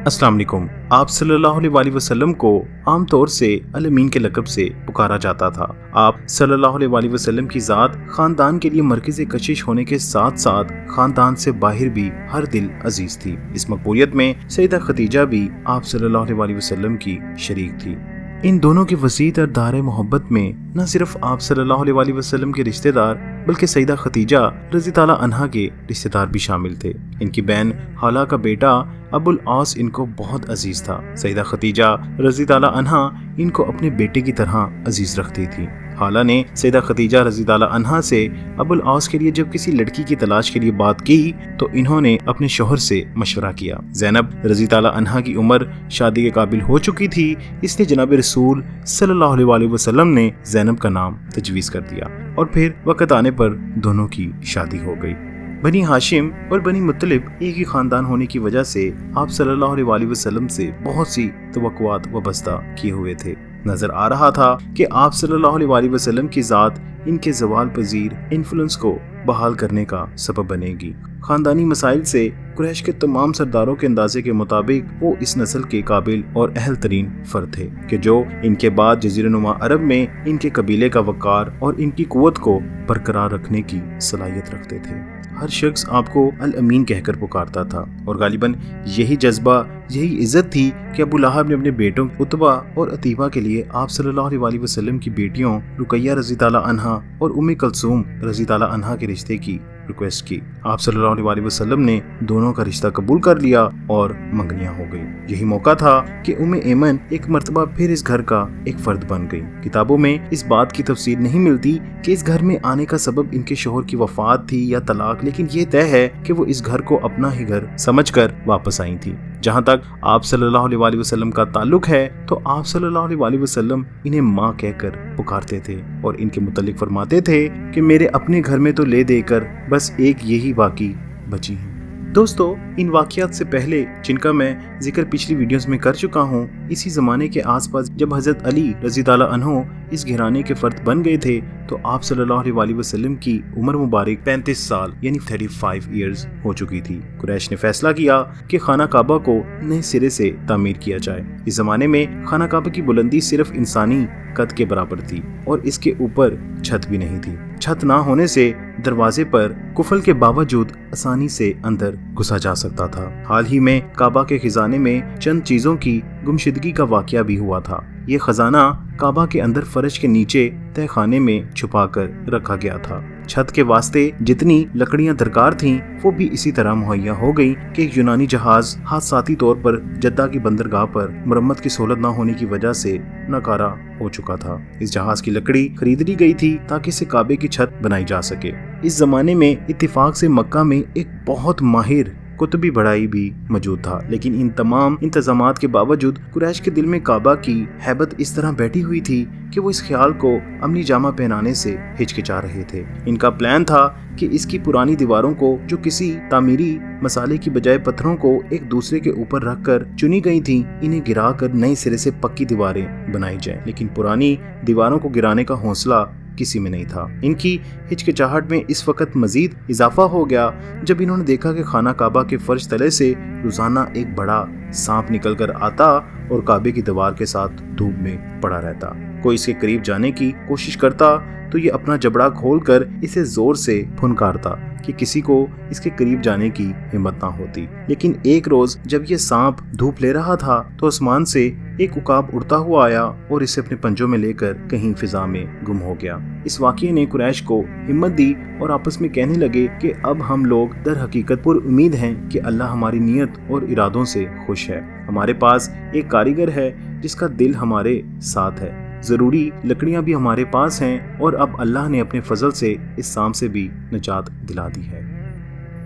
अस्सलाम वालेकुम। आप सल्लल्लाहु अलैहि वसल्लम को आम तौर से अल अमीन के लक़ब से पुकारा जाता था। आप सल्लल्लाहु अलैहि वसल्लम की ज़ात खानदान के लिए मरकज़ कशिश होने के साथ साथ खानदान से बाहर भी हर दिल अजीज थी। इस मकबूलियत में सैयदा खदीजा भी आप सल्लल्लाहु अलैहि वसल्लम की शरीक थी। इन दोनों के वसीत और दारे मोहब्बत में न सिर्फ आप सल्लल्लाहु अलैहि वसल्लम के रिश्तेदार बल्कि सैयदा खदीजा रज़ी ताला अन्हा के रिश्तेदार भी शामिल थे। इनकी बहन हाला का बेटा अबुल आस इनको बहुत अजीज था। सैयदा खदीजा रज़ी ताला अन्हा इनको अपने बेटे की तरह अजीज रखती थी। हाला ने सैयदा खदीजा रज़ी ताला अन्हा से अबुल आस के लिए जब किसी लड़की की तलाश के लिए बात की तो इन्होंने अपने शोहर से मशवरा किया। ज़ैनब रज़ी ताला अन्हा की उम्र शादी के काबिल हो चुकी थी, इसलिए जनाब रसूल सल्लल्लाहु अलैहि वसल्लम ने ज़ैनब का नाम तजवीज़ कर दिया और फिर वक़्त आने पर दोनों की शादी हो गई। बनी हाशिम और बनी मुत्तलिब एक ही खानदान होने की वजह से आप सल्लल्लाहु अलैहि वसल्लम से बहुत सी तवक्कुआत वाबस्ता किए हुए थे। नजर आ रहा था कि आप सल्लल्लाहु अलैहि वसल्लम की ज़ात इनके ज़वाल पजीर इन्फ्लुएंस को बहाल करने का सबब बनेगी। खानदानी मसाइल से कुरैश के तमाम सरदारों के अंदाजे के मुताबिक वो इस नस्ल के काबिल और अहल तरीन फर्द थे कि जो इनके बाद जज़ीरा-ए-नुमा अरब में इनके कबीले का वक़ार और इनकी कुव्वत को बरकरार रखने की सलाहियत रखते थे। हर शख्स आपको अल अमीन कहकर पुकारता था और गालिबन यही जज्बा, यही इज्जत थी कि अबू लहब ने अपने बेटों उतबा और अतीबा के लिए आप सल्लल्लाहु अलैहि वसल्लम की बेटियों रुकैया रज़ी ताला अन्हा और उम्मे कुलसूम रज़ी ताला अन्हा के रिश्ते की रिक्वेस्ट की। आप सल्लल्लाहु अलैहि वसल्लम ने दोनों का रिश्ता कबूल कर लिया और मंगनियां हो गई। यही मौका था कि उम्मे ऐमन एक मर्तबा फिर इस घर का एक फर्द बन गई। किताबों में इस बात की तफसीर नहीं मिलती कि इस घर में आने का सबब इनके शोहर की वफात थी या तलाक, लेकिन ये तय है कि वो इस घर को अपना ही घर समझकर वापस आई थी। जहाँ तक आप सल्लल्लाहु अलैहि वसल्लम का ताल्लुक है तो आप सल्लल्लाहु अलैहि वसल्लम इन्हें माँ कहकर पुकारते थे और इनके मुतल्लिक फरमाते थे कि मेरे अपने घर में तो ले देकर बस एक यही बाकी बची है। दोस्तों, इन वाक़यात से पहले जिनका मैं जिक्र पिछली वीडियोस में कर चुका हूँ, इसी ज़माने के आसपास जब हज़रत अली रज़ी ताला अन्हु इस घराने के फ़र्द बन गए थे तो आप सल्लल्लाहु अलैहि वसल्लम की उम्र मुबारक 35 साल यानी 35 ईयर्स हो चुकी थी। कुरैश ने फैसला किया कि खाना काबा को नए सिरे से तामीर किया जाए। इस ज़माने में खाना काबा की बुलंदी सिर्फ इंसानी कद के बराबर थी और इसके ऊपर छत भी नहीं थी। छत ना होने से दरवाजे पर कुफल के बावजूद आसानी से अंदर घुसा जा सकता था। हाल ही में काबा के खजाने में चंद चीजों की गुमशुदगी का वाकया भी हुआ था। ये खजाना काबा के अंदर फर्श के नीचे तहखाने में छुपा कर रखा गया था। छत के वास्ते जितनी लकड़ियां दरकार थीं वो भी इसी तरह मुहैया हो गई कि एक यूनानी जहाज हादसाती तौर पर जद्दा की बंदरगाह पर मरम्मत की सहूलत न होने की वजह से नाकारा हो चुका था। इस जहाज की लकड़ी खरीद ली गई थी ताकि इसे काबे की छत बनाई जा सके। इस जमाने में इत्तिफाक से मक्का में एक बहुत माहिर कुतुबी बढ़ाई भी मौजूद था, लेकिन इन तमाम इंतजामात के बावजूद कुरैश के दिल में काबा की हैबत इस तरह बैठी हुई थी कि वो इस ख्याल को अमली जामा पहनाने से हिचकिचा रहे थे। इनका प्लान था कि इसकी पुरानी दीवारों को, जो किसी तामीरी मसाले की बजाय पत्थरों को एक दूसरे के ऊपर रखकर चुनी गई थी, इन्हें गिरा कर नए सिरे से पक्की दीवारें बनाई जाएं। लेकिन पुरानी दीवारों को गिराने का हौसला किसी में नहीं था। इनकी हिचकिचाहट में इस वक्त मजीद इजाफा हो गया जब इन्होंने देखा कि खाना काबा के फर्श तले से रोजाना एक बड़ा सांप निकल कर आता और काबे की दीवार के साथ धूप में पड़ा रहता। कोई इसके करीब जाने की कोशिश करता तो ये अपना जबड़ा खोलकर इसे जोर से फुनकारता कि किसी को इसके करीब जाने की हिम्मत ना होती। लेकिन एक रोज जब ये सांप धूप ले रहा था तो आसमान से एक उकाब उड़ता हुआ आया और इसे अपने पंजों में लेकर कहीं फिजा में गुम हो गया। इस वाक़ये ने कुरैश को हिम्मत दी और आपस में कहने लगे कि अब हम लोग दर हकीकत पुर उम्मीद हैं कि अल्लाह हमारी नीयत और इरादों से खुश है। हमारे पास एक कारीगर है जिसका दिल हमारे साथ है, जरूरी लकड़ियां भी हमारे पास हैं और अब अल्लाह ने अपने फजल से इस सांप से भी निजात दिला दी है।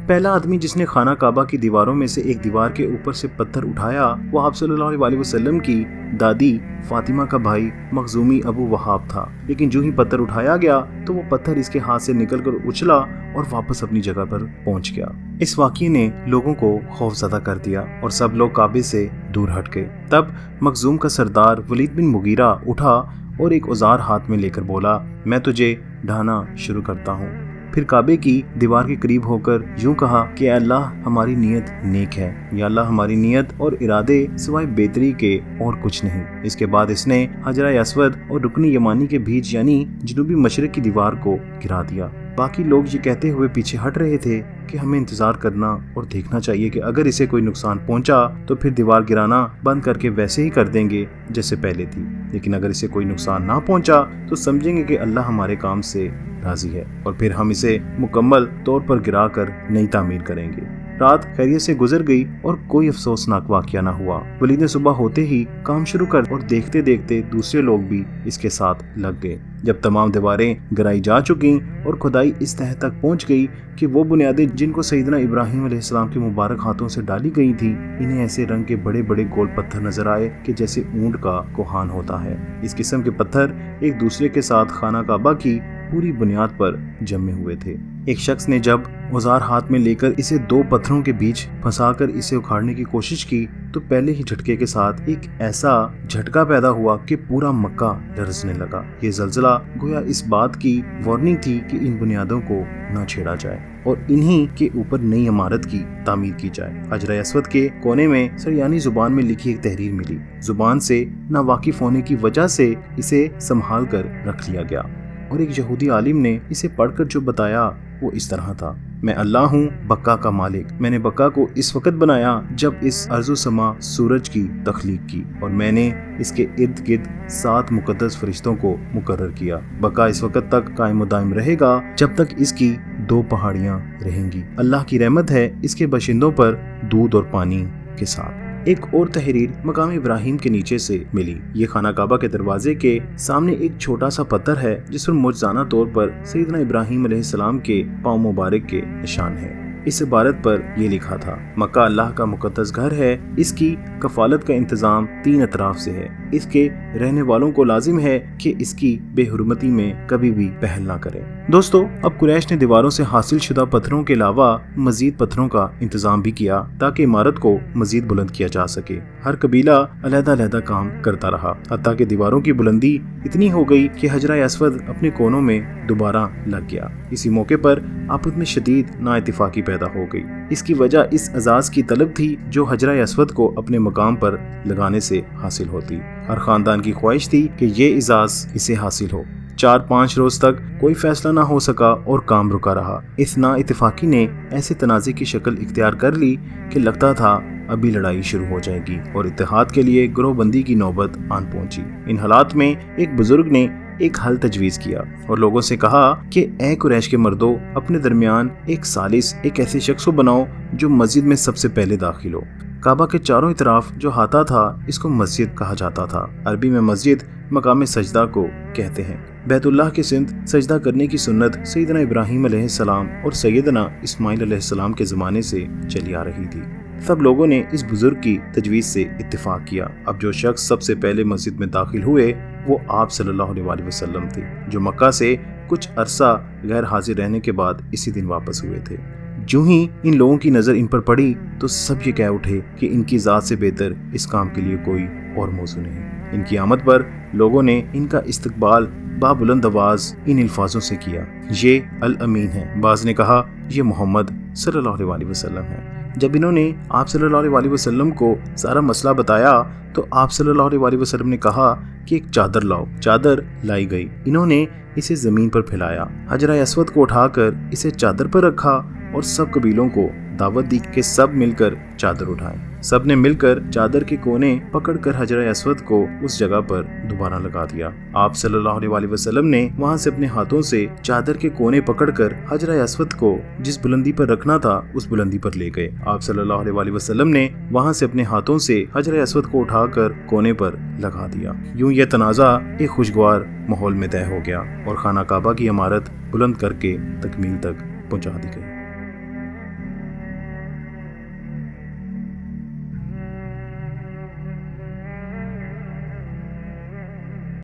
पहला आदमी जिसने खाना काबा की दीवारों में से एक दीवार के ऊपर से पत्थर उठाया वो आप सल्लल्लाहु अलैहि वसल्लम की दादी फातिमा का भाई मखजूमी अबू वहाब था। लेकिन जो ही पत्थर उठाया गया तो वो पत्थर इसके हाथ से निकलकर उछला और वापस अपनी जगह पर पहुंच गया। इस वाक़ये ने लोगों को खौफज़दा कर दिया और सब लोग काबे से दूर हट गए। तब मखजूम का सरदार वलीद बिन मुगीरा उठा और एक औजार हाथ में लेकर बोला, मैं तुझे ढाना शुरू करता हूँ। फिर काबे की दीवार के करीब होकर यूं कहा कि अल्लाह हमारी नीयत नेक है, या अल्लाह हमारी नीयत और इरादे सिवाय बेहतरी के और कुछ नहीं। इसके बाद इसने हजरा अस्वद और रुकनी यमानी के बीच यानी जनूबी मशरिक की दीवार को गिरा दिया। बाकी लोग ये कहते हुए पीछे हट रहे थे कि हमें इंतजार करना और देखना चाहिए कि अगर इसे कोई नुकसान पहुंचा तो फिर दीवार गिराना बंद करके वैसे ही कर देंगे जैसे पहले थी, लेकिन अगर इसे कोई नुकसान ना पहुंचा तो समझेंगे कि अल्लाह हमारे काम से राजी है और फिर हम इसे मुकम्मल तौर पर गिरा कर नई तामीर करेंगे। रात खैरियत से गुजर गई और कोई अफसोसनाक वाकया ना हुआ। वलीद ने सुबह होते ही काम शुरू कर और देखते देखते दूसरे लोग भी इसके साथ लग गए। जब तमाम दीवारें गिराई जा चुकी और खुदाई इस तह तक पहुंच गई कि वो बुनियादें जिनको सैयदना इब्राहिम अलैहिस्सलाम के मुबारक हाथों से डाली गई थी, इन्हें ऐसे रंग के बड़े बड़े गोल पत्थर नजर आए कि जैसे ऊंट का कोहान होता है। इस किस्म के पत्थर एक दूसरे के साथ खाना काबा की पूरी बुनियाद पर जमे हुए थे। एक शख्स ने जब औजार हाथ में लेकर इसे दो पत्थरों के बीच फंसाकर इसे उखाड़ने की कोशिश की तो पहले ही झटके के साथ एक ऐसा झटका पैदा हुआ कि पूरा मक्का लरजने लगा। ये जल्जला गोया इस बात की वार्निंग थी कि इन बुनियादों को न छेड़ा जाए और इन्हीं के ऊपर नई इमारत की तामीर की जाए। हजरा अस्वद के कोने में सरयानी जुबान में लिखी एक तहरीर मिली। जुबान से नावाकिफ होने की वजह से इसे संभाल कर रख लिया गया और एक यहूदी आलिम ने इसे पढ़कर जो बताया वो इस तरह था। मैं अल्लाह हूँ बक्का का मालिक। मैंने बक्का को इस वक्त बनाया जब इस अर्ज़ो समा सूरज की तख्लीक की और मैंने इसके इर्द गिर्द 7 मुकद्दस फरिश्तों को मुकर्रर किया। बक्का इस वक्त तक कायम दायम रहेगा जब तक इसकी 2 पहाड़ियाँ रहेंगी। अल्लाह की रहमत है इसके बाशिंदों पर दूध और पानी के साथ। एक और तहरीर मकाम इब्राहिम के नीचे से मिली। ये खाना काबा के दरवाजे के सामने एक छोटा सा पत्थर है जिस पर मुजजाना तौर पर सैयदना इब्राहिम अलैहिस्सलाम के पाँव मुबारक के निशान है। इस इबारत पर ये लिखा था, मक्का अल्लाह का मुकद्दस घर है, इसकी कफालत का इंतजाम 3 अतराफ से है। इसके रहने वालों को लाजिम है कि इसकी बेहुरमती में कभी भी पहल ना करें। दोस्तों, अब कुरैश ने दीवारों से हासिल शुदा पत्थरों के अलावा मजीद पत्थरों का इंतजाम भी किया ताकि इमारत को मजीद बुलंद किया जा सके। हर कबीला अलग-अलग काम करता रहा, हत्ता कि दीवारों की बुलंदी इतनी हो गई कि हजरा अस्वद अपने कोनों में दोबारा लग गया। इसी मौके पर आपस में शदीद नाइतिफाकी पैदा हो गई। इसकी वजह इस एजाज की तलब थी जो हजरा अस्वद को अपने मकाम पर लगाने से हासिल होती। हर खानदान की ख्वाहिश थी कि ये एजाज इसे हासिल हो। 4-5 रोज तक कोई फैसला ना हो सका और काम रुका रहा। इस ना इत्तेफाकी ने ऐसे तनाज़े की शक्ल इख्तियार कर ली कि लगता था अभी लड़ाई शुरू हो जाएगी और इत्तेहाद के लिए ग्रोहबंदी की नौबत आन पहुंची। इन हालात में एक बुजुर्ग ने एक हल तजवीज किया और लोगों से कहा कि ए कुरैश के मर्दों, अपने दरमियान एक सालिस, एक ऐसे शख्स को बनाओ जो मस्जिद में सबसे पहले दाखिल हो। काबा के चारों तरफ जो हाता था इसको मस्जिद कहा जाता था। अरबी में मस्जिद मकाम सजदा को कहते हैं। बैतुल्लाह के सिंध सजदा करने की सुन्नत सैयदना इब्राहिम अलैहिस्सलाम और सैयदना इस्माइल अलैहिस्सलाम के ज़माने से चली आ रही थी। सब लोगों ने इस बुजुर्ग की तजवीज़ से इत्तिफाक किया। अब जो शख्स सबसे पहले मस्जिद में दाखिल हुए वो आप सल्लल्लाहु अलैहि वसल्लम थे, जो मक्का से कुछ अरसा गैर हाजिर रहने के बाद इसी दिन वापस हुए थे। जो ही इन लोगों की नज़र इन पर पड़ी तो सब ये कह उठे कि इनकी ज़ात से बेहतर इस काम के लिए कोई और मौजू नहीं। इनकी आमद पर लोगों ने इनका इस्तकबाल बाबुलंद आवाज़ इन अल्फाजों से किया, ये अल अमीन है। बाज़ ने कहा ये मोहम्मद सल्लल्लाहु अलैहि वसल्लम है। जब इन्होंने आप सल्लल्लाहु अलैहि वसल्लम को सारा मसला बताया तो आप सल्लल्लाहु अलैहि वसल्लम ने कहा कि एक चादर लाओ। चादर लाई गई। इन्होंने इसे जमीन पर फैलाया, हजरा अस्वद को उठाकर इसे चादर पर रखा और सब कबीलों को दावत दी कि सब मिलकर चादर उठाएं। सब ने मिलकर चादर के कोने पकड़कर हजरा अस्वद को उस जगह पर दोबारा लगा दिया। आप सल्लल्लाहु अलैहि वसल्लम ने वहां से अपने हाथों से चादर के कोने पकड़कर हजरा अस्वद को जिस बुलंदी पर रखना था उस बुलंदी पर ले गए। आप सल्लल्लाहु अलैहि वसल्लम ने वहां से अपने हाथों से हजरा अस्वद को उठाकर कोने पर लगा दिया। यूं यह तनाज़ा एक खुशगवार माहौल में तय हो गया और खाना काबा की इमारत बुलंद करके तकमील तक पहुंचा दी गई।